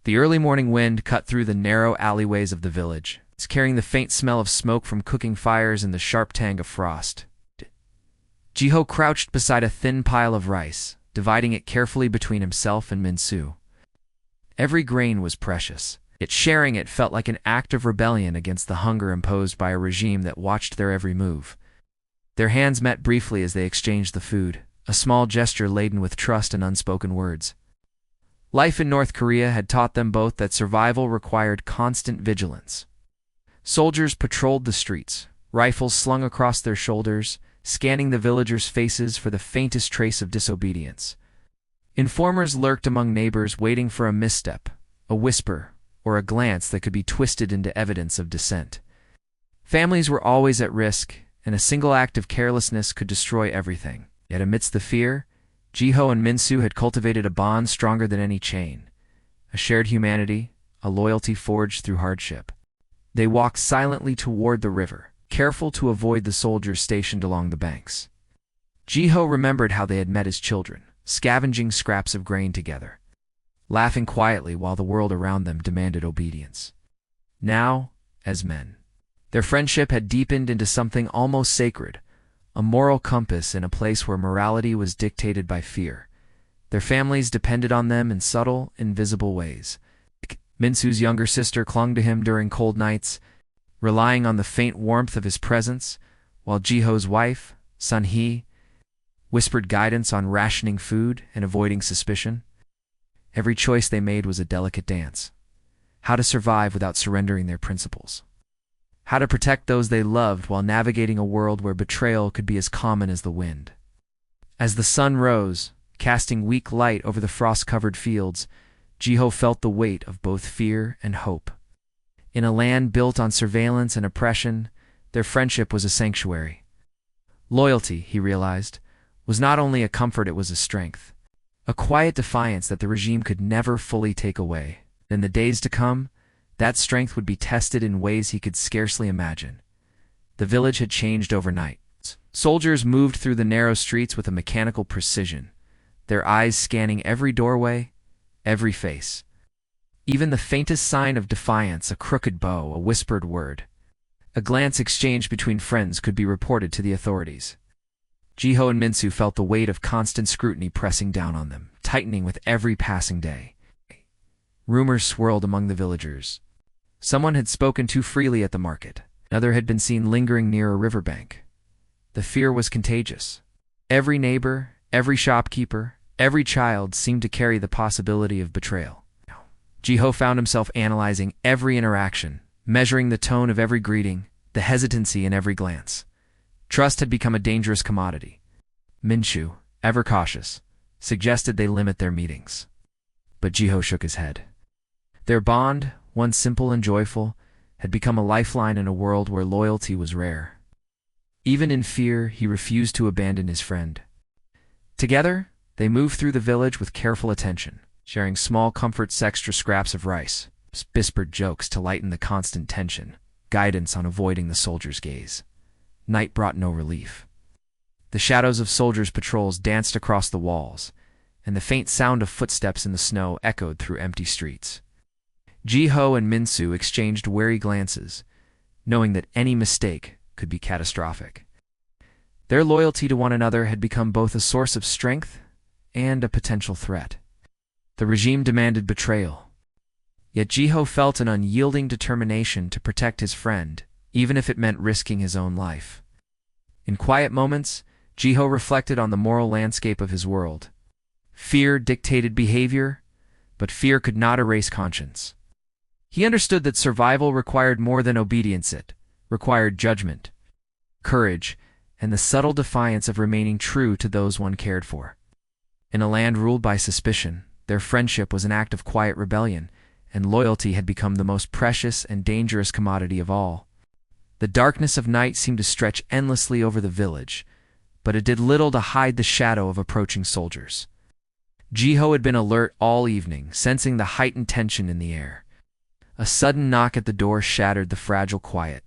The early morning wind cut through the narrow alleyways of the village, carrying the faint smell of smoke from cooking fires and the sharp tang of frost. Jiho crouched beside a thin pile of rice, dividing it carefully between himself and Minsu. Every grain was precious, yet sharing it felt like an act of rebellion against the hunger imposed by a regime that watched their every move. Their hands met briefly as they exchanged the food, a small gesture laden with trust and unspoken words. Life in North Korea had taught them both that survival required constant vigilance. Soldiers patrolled the streets, rifles slung across their shoulders, scanning the villagers' faces for the faintest trace of disobedience. Informers lurked among neighbors waiting for a misstep, a whisper, or a glance that could be twisted into evidence of dissent. Families were always at risk, and a single act of carelessness could destroy everything. Yet amidst the fear, Jiho and Minsu had cultivated a bond stronger than any chain, a shared humanity, a loyalty forged through hardship. They walked silently toward the river, careful to avoid the soldiers stationed along the banks. Jiho remembered how they had met as children, scavenging scraps of grain together, laughing quietly while the world around them demanded obedience. Now, as men, their friendship had deepened into something almost sacred, a moral compass in a place where morality was dictated by fear. Their families depended on them in subtle, invisible ways. Minsu's younger sister clung to him during cold nights, relying on the faint warmth of his presence, while Jiho's wife, Sun-hee, whispered guidance on rationing food and avoiding suspicion. Every choice they made was a delicate dance. How to survive without surrendering their principles. How to protect those they loved while navigating a world where betrayal could be as common as the wind. As the sun rose, casting weak light over the frost-covered fields, Jiho felt the weight of both fear and hope. In a land built on surveillance and oppression, their friendship was a sanctuary. Loyalty, he realized, was not only a comfort, it was a strength. A quiet defiance that the regime could never fully take away. In the days to come, that strength would be tested in ways he could scarcely imagine. The village had changed overnight. Soldiers moved through the narrow streets with a mechanical precision, their eyes scanning every doorway, every face. Even the faintest sign of defiance, a crooked bow, a whispered word, a glance exchanged between friends could be reported to the authorities. Jiho and Minsu felt the weight of constant scrutiny pressing down on them, tightening with every passing day. Rumors swirled among the villagers. Someone had spoken too freely at the market. Another had been seen lingering near a riverbank. The fear was contagious. Every neighbor, every shopkeeper, every child seemed to carry the possibility of betrayal. Jiho found himself analyzing every interaction, measuring the tone of every greeting, the hesitancy in every glance. Trust had become a dangerous commodity. Minsu, ever cautious, suggested they limit their meetings. But Jiho shook his head. Their bond, once simple and joyful, had become a lifeline in a world where loyalty was rare. Even in fear, he refused to abandon his friend. Together, they moved through the village with careful attention, sharing small comforts, extra scraps of rice, whispered jokes to lighten the constant tension, guidance on avoiding the soldiers' gaze. Night brought no relief. The shadows of soldiers' patrols danced across the walls, and the faint sound of footsteps in the snow echoed through empty streets. Jiho and Minsu exchanged wary glances, knowing that any mistake could be catastrophic. Their loyalty to one another had become both a source of strength and a potential threat. The regime demanded betrayal, yet Jiho felt an unyielding determination to protect his friend, even if it meant risking his own life. In quiet moments, Jiho reflected on the moral landscape of his world. Fear dictated behavior, but fear could not erase conscience. He understood that survival required more than obedience. It required judgment, courage, and the subtle defiance of remaining true to those one cared for. In a land ruled by suspicion, their friendship was an act of quiet rebellion, and loyalty had become the most precious and dangerous commodity of all. The darkness of night seemed to stretch endlessly over the village, but it did little to hide the shadow of approaching soldiers. Jiho had been alert all evening, sensing the heightened tension in the air. A sudden knock at the door shattered the fragile quiet.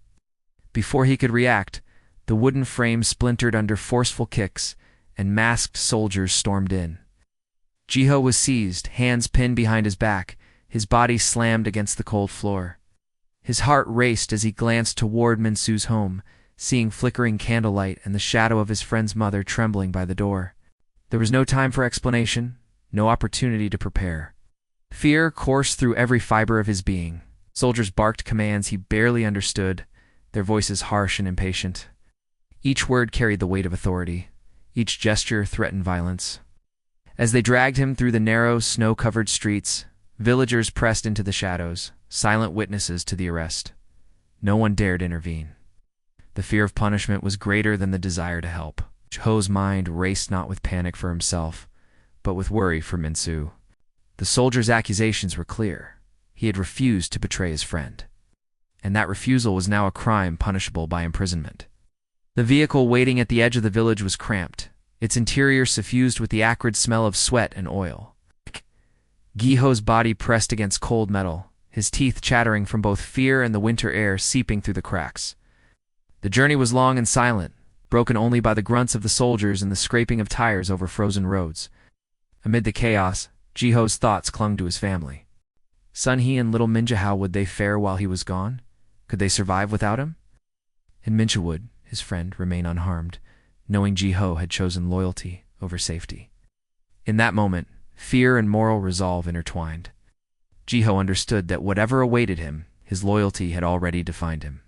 Before he could react, the wooden frame splintered under forceful kicks, and masked soldiers stormed in. Jiho was seized, hands pinned behind his back, his body slammed against the cold floor. His heart raced as he glanced toward Minsu's home, seeing flickering candlelight and the shadow of his friend's mother trembling by the door. There was no time for explanation, no opportunity to prepare. Fear coursed through every fiber of his being. Soldiers barked commands he barely understood, their voices harsh and impatient. Each word carried the weight of authority. Each gesture threatened violence. As they dragged him through the narrow, snow-covered streets, villagers pressed into the shadows, silent witnesses to the arrest. No one dared intervene. The fear of punishment was greater than the desire to help. Jiho's mind raced not with panic for himself, but with worry for Minsu. The soldier's accusations were clear. He had refused to betray his friend. And that refusal was now a crime punishable by imprisonment. The vehicle waiting at the edge of the village was cramped, its interior suffused with the acrid smell of sweat and oil. Giho's body pressed against cold metal, his teeth chattering from both fear and the winter air seeping through the cracks. The journey was long and silent, broken only by the grunts of the soldiers and the scraping of tires over frozen roads. Amid the chaos, Jiho's thoughts clung to his family. Sunhee and little Minja, how would they fare while he was gone? Could they survive without him? And Minja would, his friend, remain unharmed, knowing Jiho had chosen loyalty over safety. In that moment, fear and moral resolve intertwined. Jiho understood that whatever awaited him, his loyalty had already defined him.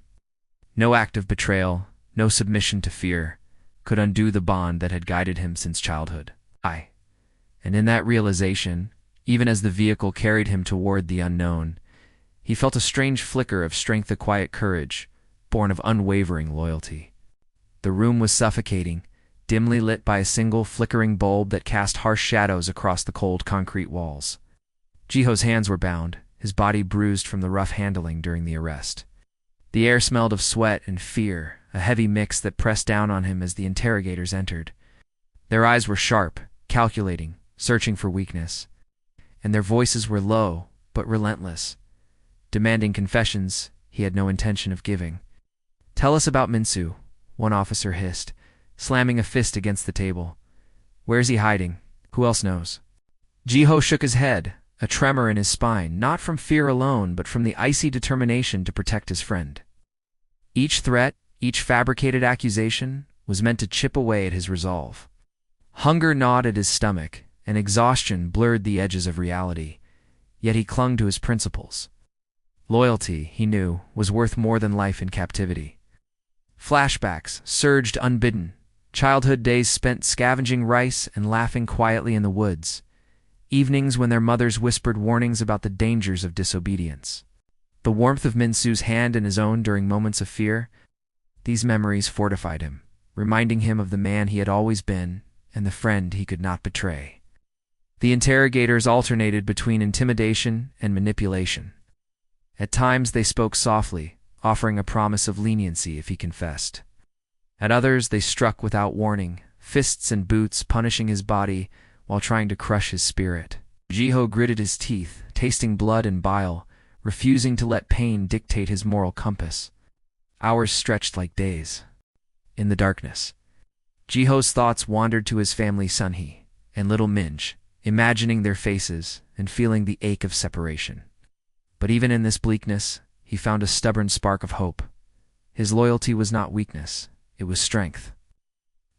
No act of betrayal, no submission to fear, could undo the bond that had guided him since childhood. And in that realization, even as the vehicle carried him toward the unknown, he felt a strange flicker of strength, a quiet courage, born of unwavering loyalty. The room was suffocating, dimly lit by a single flickering bulb that cast harsh shadows across the cold concrete walls. Jiho's hands were bound, his body bruised from the rough handling during the arrest. The air smelled of sweat and fear, a heavy mix that pressed down on him as the interrogators entered. Their eyes were sharp, calculating, searching for weakness. And their voices were low, but relentless, demanding confessions he had no intention of giving. "Tell us about Minsu," one officer hissed, slamming a fist against the table. "Where's he hiding? Who else knows?" Jiho shook his head, a tremor in his spine, not from fear alone, but from the icy determination to protect his friend. Each threat, each fabricated accusation, was meant to chip away at his resolve. Hunger gnawed at his stomach, and exhaustion blurred the edges of reality, yet he clung to his principles. Loyalty, he knew, was worth more than life in captivity. Flashbacks surged unbidden, childhood days spent scavenging rice and laughing quietly in the woods, evenings when their mothers whispered warnings about the dangers of disobedience. The warmth of Minsu's hand in his own during moments of fear, these memories fortified him, reminding him of the man he had always been and the friend he could not betray. The interrogators alternated between intimidation and manipulation. At times they spoke softly, offering a promise of leniency if he confessed. At others they struck without warning, fists and boots punishing his body while trying to crush his spirit. Jiho gritted his teeth, tasting blood and bile, refusing to let pain dictate his moral compass. Hours stretched like days. In the darkness, Jiho's thoughts wandered to his family Sunhee and little Minj, imagining their faces and feeling the ache of separation. But even in this bleakness, he found a stubborn spark of hope. His loyalty was not weakness, it was strength.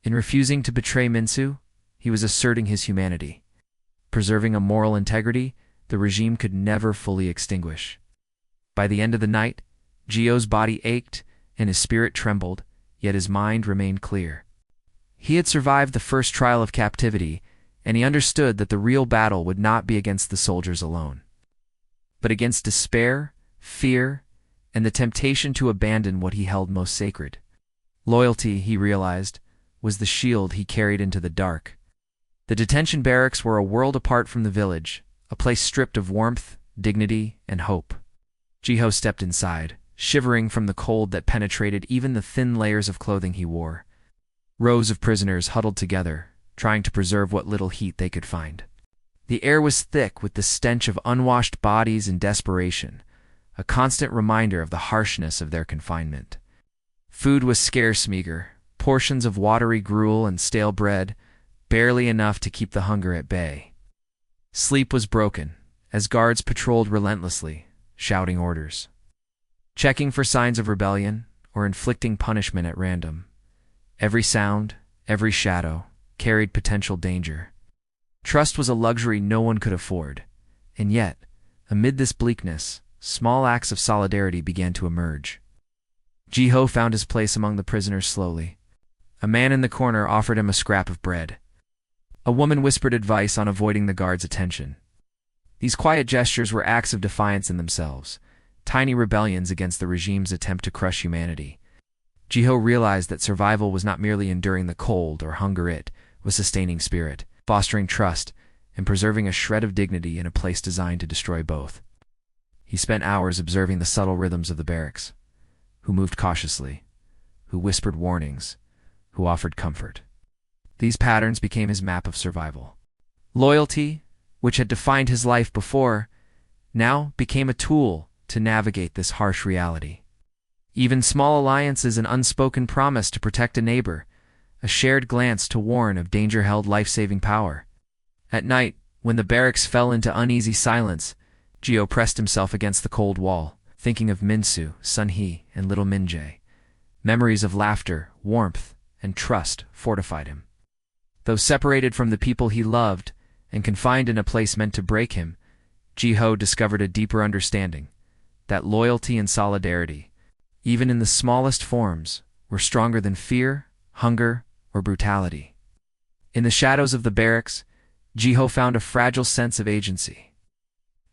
In refusing to betray Minsu, he was asserting his humanity. Preserving a moral integrity the regime could never fully extinguish. By the end of the night, Jiho's body ached and his spirit trembled, yet his mind remained clear. He had survived the first trial of captivity, and he understood that the real battle would not be against the soldiers alone, but against despair, fear, and the temptation to abandon what he held most sacred. Loyalty, he realized, was the shield he carried into the dark. The detention barracks were a world apart from the village, a place stripped of warmth, dignity, and hope. Jiho stepped inside, shivering from the cold that penetrated even the thin layers of clothing he wore. Rows of prisoners huddled together, trying to preserve what little heat they could find. The air was thick with the stench of unwashed bodies and desperation, a constant reminder of the harshness of their confinement. Food was scarce, meager, portions of watery gruel and stale bread, barely enough to keep the hunger at bay. Sleep was broken, as guards patrolled relentlessly, shouting orders, checking for signs of rebellion, or inflicting punishment at random. Every sound, every shadow, carried potential danger. Trust was a luxury no one could afford, and yet, amid this bleakness, small acts of solidarity began to emerge. Jiho found his place among the prisoners slowly. A man in the corner offered him a scrap of bread. A woman whispered advice on avoiding the guard's attention. These quiet gestures were acts of defiance in themselves, tiny rebellions against the regime's attempt to crush humanity. Jiho realized that survival was not merely enduring the cold or hunger, it was sustaining spirit, fostering trust, and preserving a shred of dignity in a place designed to destroy both. He spent hours observing the subtle rhythms of the barracks, who moved cautiously, who whispered warnings, who offered comfort. These patterns became his map of survival. Loyalty, which had defined his life before, now became a tool to navigate this harsh reality. Even small alliances and unspoken promise to protect a neighbor, a shared glance to warn of danger held life-saving power. At night, when the barracks fell into uneasy silence, Jiho pressed himself against the cold wall, thinking of Minsu, Sunhee, and little Minjae. Memories of laughter, warmth, and trust fortified him. Though separated from the people he loved and confined in a place meant to break him, Jiho discovered a deeper understanding, that loyalty and solidarity, even in the smallest forms, were stronger than fear, hunger, or brutality. In the shadows of the barracks, Jiho found a fragile sense of agency.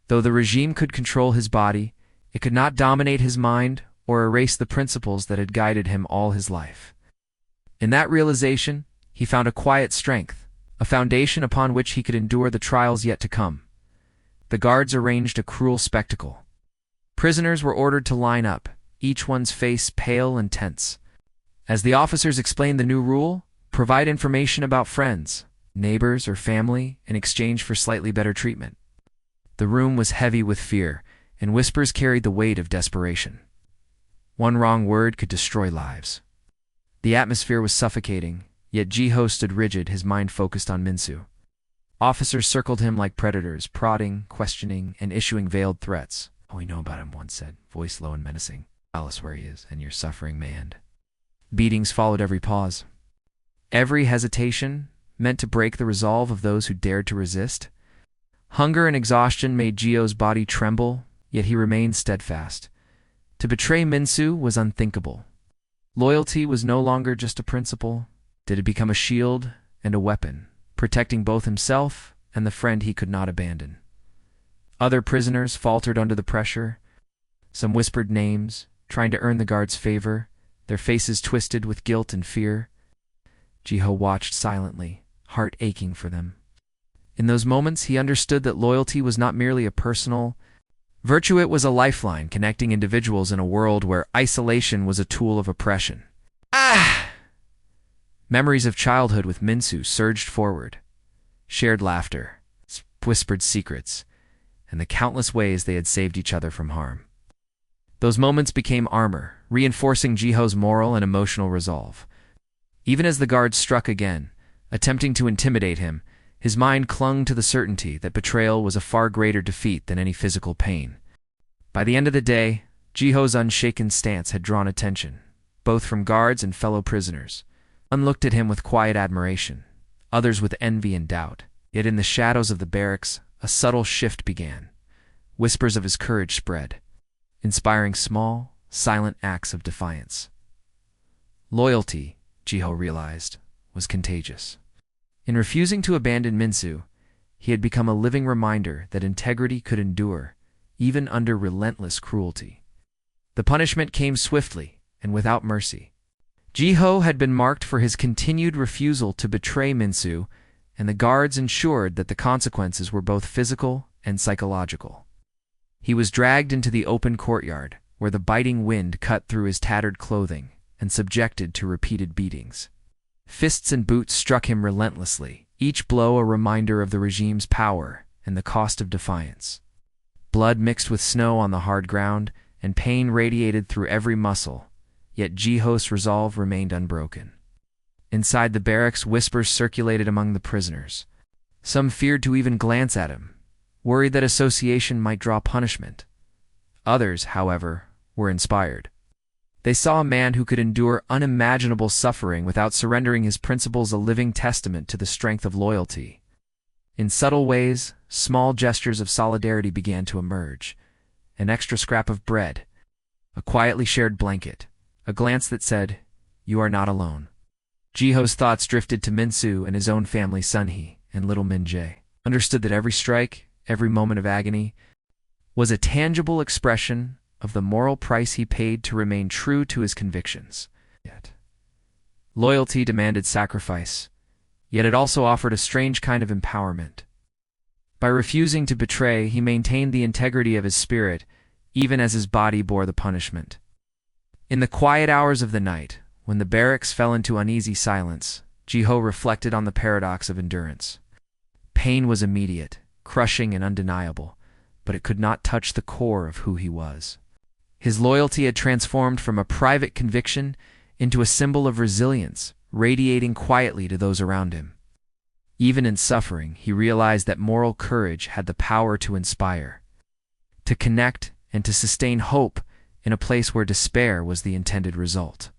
Though the regime could control his body, it could not dominate his mind or erase the principles that had guided him all his life. In that realization, he found a quiet strength, a foundation upon which he could endure the trials yet to come. The guards arranged a cruel spectacle. Prisoners were ordered to line up, each one's face pale and tense. As the officers explained the new rule, provide information about friends, neighbors, or family in exchange for slightly better treatment. The room was heavy with fear, and whispers carried the weight of desperation. One wrong word could destroy lives. The atmosphere was suffocating, yet Jiho stood rigid, his mind focused on Minsu. Officers circled him like predators, prodding, questioning, and issuing veiled threats. "All we know about him," one said, voice low and menacing. "Tell us where he is, and your suffering may end." Beatings followed every pause. Every hesitation meant to break the resolve of those who dared to resist. Hunger and exhaustion made Jiho's body tremble, yet he remained steadfast. To betray Minsu was unthinkable. Loyalty was no longer just a principle. It had become a shield and a weapon, protecting both himself and the friend he could not abandon. Other prisoners faltered under the pressure. Some whispered names, trying to earn the guards' favor, their faces twisted with guilt and fear. Jiho watched silently, heart aching for them. In those moments, he understood that loyalty was not merely a personal virtue, it was a lifeline connecting individuals in a world where isolation was a tool of oppression. Memories of childhood with Minsu surged forward. Shared laughter, whispered secrets, and the countless ways they had saved each other from harm. Those moments became armor, reinforcing Jiho's moral and emotional resolve. Even as the guards struck again, attempting to intimidate him, his mind clung to the certainty that betrayal was a far greater defeat than any physical pain. By the end of the day, Jiho's unshaken stance had drawn attention, both from guards and fellow prisoners. Some looked at him with quiet admiration, others with envy and doubt. Yet in the shadows of the barracks, a subtle shift began. Whispers of his courage spread, inspiring small, silent acts of defiance. Loyalty, Jiho realized, was contagious. In refusing to abandon Minsu, he had become a living reminder that integrity could endure, even under relentless cruelty. The punishment came swiftly and without mercy. Jiho had been marked for his continued refusal to betray Minsu, and the guards ensured that the consequences were both physical and psychological. He was dragged into the open courtyard, where the biting wind cut through his tattered clothing, and subjected to repeated beatings. Fists and boots struck him relentlessly, each blow a reminder of the regime's power and the cost of defiance. Blood mixed with snow on the hard ground, and pain radiated through every muscle, yet Jiho's resolve remained unbroken. Inside the barracks, whispers circulated among the prisoners. Some feared to even glance at him, worried that association might draw punishment. Others, however, were inspired. They saw a man who could endure unimaginable suffering without surrendering his principles, a living testament to the strength of loyalty. In subtle ways, small gestures of solidarity began to emerge. An extra scrap of bread, a quietly shared blanket, a glance that said, "You are not alone." Jiho's thoughts drifted to Minsu and his own family. Sunhee and little Min-jae understood that every strike, every moment of agony, was a tangible expression of the moral price he paid to remain true to his convictions. Yet, loyalty demanded sacrifice, yet it also offered a strange kind of empowerment. By refusing to betray, he maintained the integrity of his spirit, even as his body bore the punishment. In the quiet hours of the night, when the barracks fell into uneasy silence, Jiho reflected on the paradox of endurance. Pain was immediate, crushing and undeniable, but it could not touch the core of who he was. His loyalty had transformed from a private conviction into a symbol of resilience, radiating quietly to those around him. Even in suffering, he realized that moral courage had the power to inspire, to connect, and to sustain hope in a place where despair was the intended result.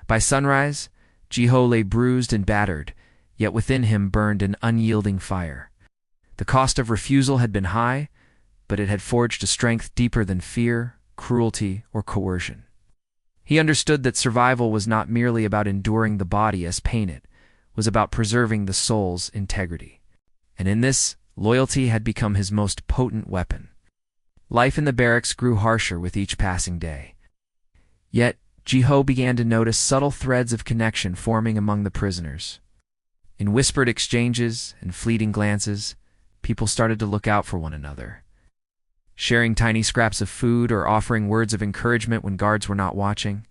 By sunrise, Jiho lay bruised and battered, yet within him burned an unyielding fire. The cost of refusal had been high, but it had forged a strength deeper than fear, cruelty, or coercion. He understood that survival was not merely about enduring the body as pain, it was about preserving the soul's integrity. And in this, loyalty had become his most potent weapon. Life in the barracks grew harsher with each passing day. Yet, Jiho began to notice subtle threads of connection forming among the prisoners. In whispered exchanges and fleeting glances, people started to look out for one another, sharing tiny scraps of food or offering words of encouragement when guards were not watching.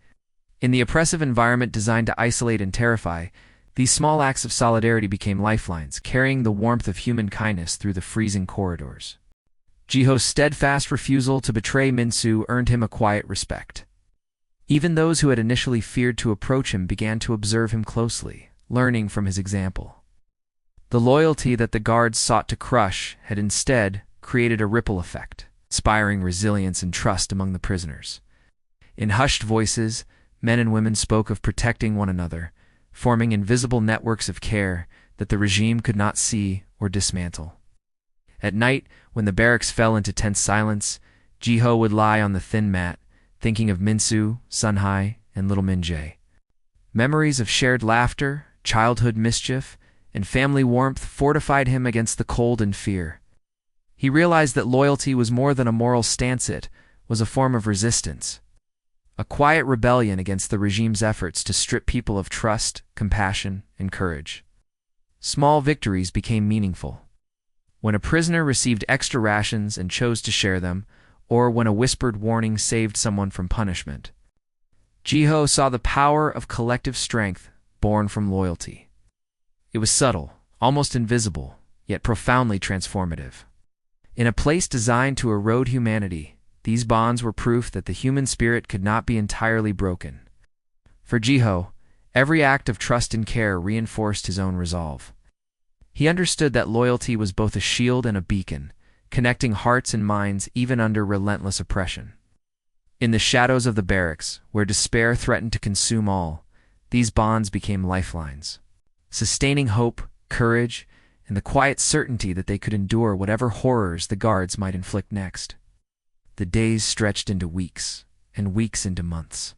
In the oppressive environment designed to isolate and terrify, these small acts of solidarity became lifelines, carrying the warmth of human kindness through the freezing corridors. Jiho's steadfast refusal to betray Minsu earned him a quiet respect. Even those who had initially feared to approach him began to observe him closely, learning from his example. The loyalty that the guards sought to crush had instead created a ripple effect, inspiring resilience and trust among the prisoners. In hushed voices, men and women spoke of protecting one another, forming invisible networks of care that the regime could not see or dismantle. At night, when the barracks fell into tense silence, Jiho would lie on the thin mat, thinking of Minsu, Sunhee, and little Min-jae. Memories of shared laughter, childhood mischief, and family warmth fortified him against the cold and fear. He realized that loyalty was more than a moral stance, it was a form of resistance, a quiet rebellion against the regime's efforts to strip people of trust, compassion, and courage. Small victories became meaningful. When a prisoner received extra rations and chose to share them, or when a whispered warning saved someone from punishment, Jiho saw the power of collective strength born from loyalty. It was subtle, almost invisible, yet profoundly transformative. In a place designed to erode humanity, these bonds were proof that the human spirit could not be entirely broken. For Jiho, every act of trust and care reinforced his own resolve. He understood that loyalty was both a shield and a beacon, connecting hearts and minds even under relentless oppression. In the shadows of the barracks, where despair threatened to consume all, these bonds became lifelines, sustaining hope, courage, and the quiet certainty that they could endure whatever horrors the guards might inflict next. The days stretched into weeks, and weeks into months.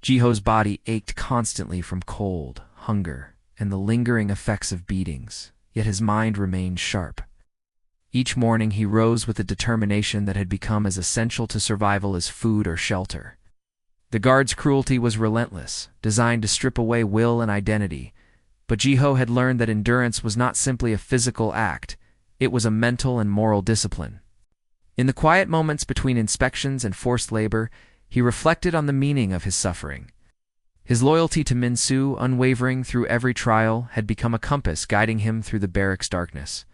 Jiho's body ached constantly from cold, hunger, and the lingering effects of beatings, yet his mind remained sharp. Each morning he rose with a determination that had become as essential to survival as food or shelter. The guards' cruelty was relentless, designed to strip away will and identity, but Jiho had learned that endurance was not simply a physical act, it was a mental and moral discipline. In the quiet moments between inspections and forced labor, he reflected on the meaning of his suffering. His loyalty to Minsu, unwavering through every trial, had become a compass guiding him through the barracks' darkness.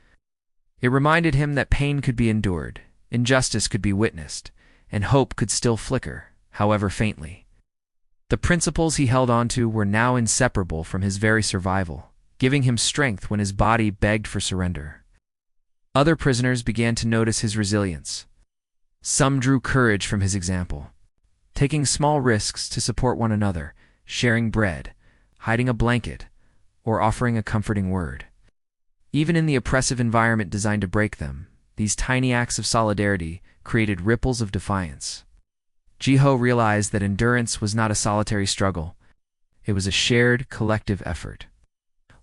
It reminded him that pain could be endured, injustice could be witnessed, and hope could still flicker, however faintly. The principles he held onto were now inseparable from his very survival, giving him strength when his body begged for surrender. Other prisoners began to notice his resilience. Some drew courage from his example, taking small risks to support one another, sharing bread, hiding a blanket, or offering a comforting word. Even in the oppressive environment designed to break them, these tiny acts of solidarity created ripples of defiance. Jiho realized that endurance was not a solitary struggle. It was a shared, collective effort.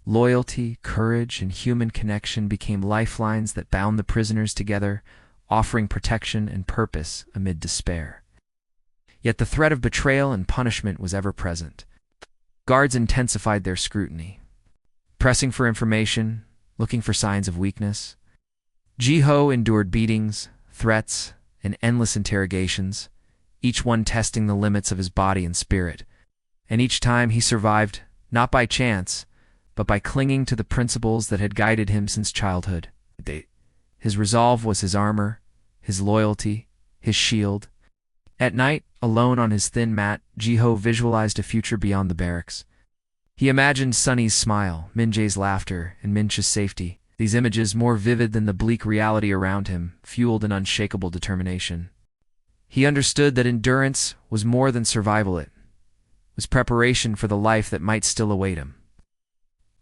Loyalty, courage, and human connection became lifelines that bound the prisoners together, offering protection and purpose amid despair. Yet the threat of betrayal and punishment was ever present. Guards intensified their scrutiny, pressing for information, looking for signs of weakness. Jiho endured beatings, threats, and endless interrogations, each one testing the limits of his body and spirit. And each time he survived, not by chance, but by clinging to the principles that had guided him since childhood. His resolve was his armor, his loyalty, his shield. At night, alone on his thin mat, Jiho visualized a future beyond the barracks. He imagined Sunny's smile, Minjae's laughter, and Mincha's safety. These images, more vivid than the bleak reality around him, fueled an unshakable determination. He understood that endurance was more than survival. It was preparation for the life that might still await him.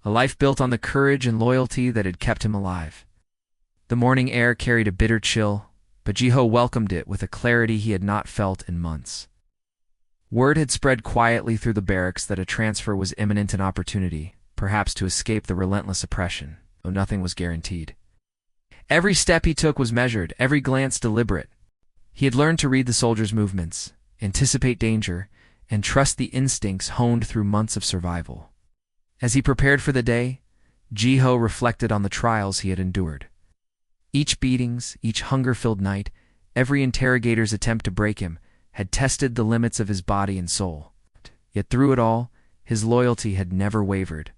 A life built on the courage and loyalty that had kept him alive. The morning air carried a bitter chill, but Jiho welcomed it with a clarity he had not felt in months. Word had spread quietly through the barracks that a transfer was imminent, an opportunity, perhaps to escape the relentless oppression, though nothing was guaranteed. Every step he took was measured, every glance deliberate. He had learned to read the soldiers' movements, anticipate danger, and trust the instincts honed through months of survival. As he prepared for the day, Jiho reflected on the trials he had endured. Each beatings, each hunger-filled night, every interrogator's attempt to break him, had tested the limits of his body and soul. Yet through it all, his loyalty had never wavered.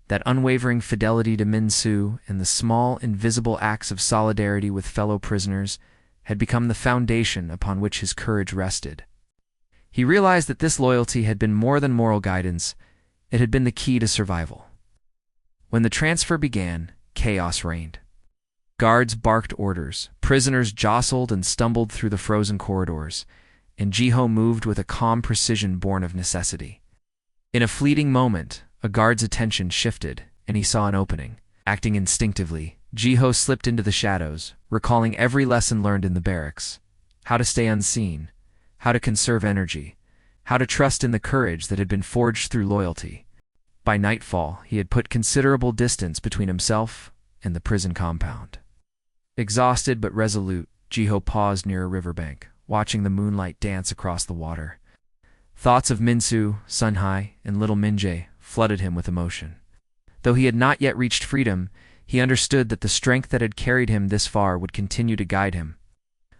That unwavering fidelity to Minsu and the small, invisible acts of solidarity with fellow prisoners had become the foundation upon which his courage rested. He realized that this loyalty had been more than moral guidance. It had been the key to survival. When the transfer began, chaos reigned. Guards barked orders, prisoners jostled and stumbled through the frozen corridors, and Jiho moved with a calm precision born of necessity. In a fleeting moment, a guard's attention shifted, and he saw an opening. Acting instinctively, Jiho slipped into the shadows, recalling every lesson learned in the barracks: how to stay unseen, how to conserve energy, how to trust in the courage that had been forged through loyalty. By nightfall, he had put considerable distance between himself and the prison compound. Exhausted but resolute, Jiho paused near a riverbank, watching the moonlight dance across the water. Thoughts of Minsu, Sunhai, and little Minjae flooded him with emotion. Though he had not yet reached freedom, he understood that the strength that had carried him this far would continue to guide him.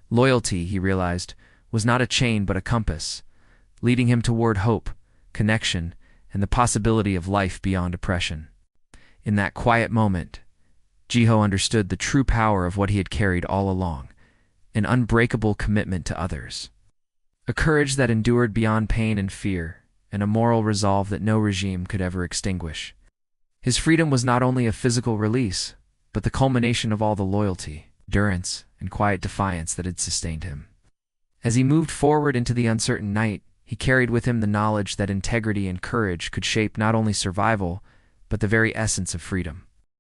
Loyalty, he realized, was not a chain but a compass, leading him toward hope, connection, and the possibility of life beyond oppression. In that quiet moment, Jiho understood the true power of what he had carried all along: an unbreakable commitment to others, a courage that endured beyond pain and fear, and a moral resolve that no regime could ever extinguish. His freedom was not only a physical release, but the culmination of all the loyalty, endurance, and quiet defiance that had sustained him. As he moved forward into the uncertain night, he carried with him the knowledge that integrity and courage could shape not only survival, but the very essence of freedom.